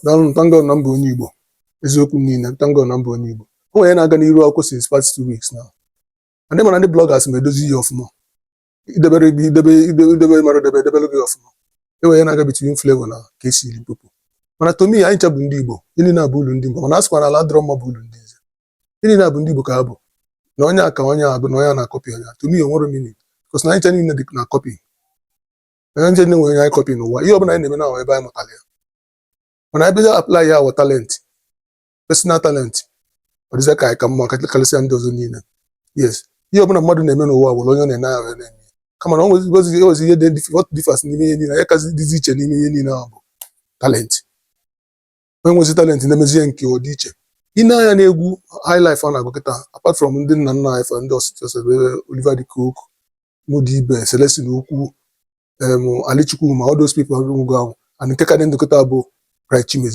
Daalụ ntango na mbụ onye Igbo. Eziokwu niile ntango na mbụ onye Igbo. O nwere na-aga n'iru akwụkwọ since past 2 weeks now. Ndị mana ndị bloggers ma edozi ya ọfụma. Idebe mara edebelu gị ọfụma. E nwere na-aga between Flavor na Kcee Limpopo. Mana to me anyị ncha bụ ndị Igbo. Ndị na-abụ ụlọ ndị Igbo. Mana asịkwa na ala adịrọ mma bụ ụlọ ndị Nze. Ndị na-abụ ndị Igbo ka ha bụ. Na onye aka onye abụ na onye na-akọpị onye. To me onwere meaning. Because na anyị ncha niile dị na kọpị. Onye nche na-enwe onye anyị kọpị n'ụwa. Ihe ọbụla anyị na-eme na ebe anyị mụtara ya. When I better apply our talent, personal talent, or is I can mark and doesn't need it. Yes, you open a modern name in a war, come on, always was here what differs in the this now talent. When was the talent in the museum or teacher? In a high life on a apart from the knife and those Oliver the Cook, Moody Celestine Uku, Alichukuma, all those people who go and take an end to Kotabo. Right,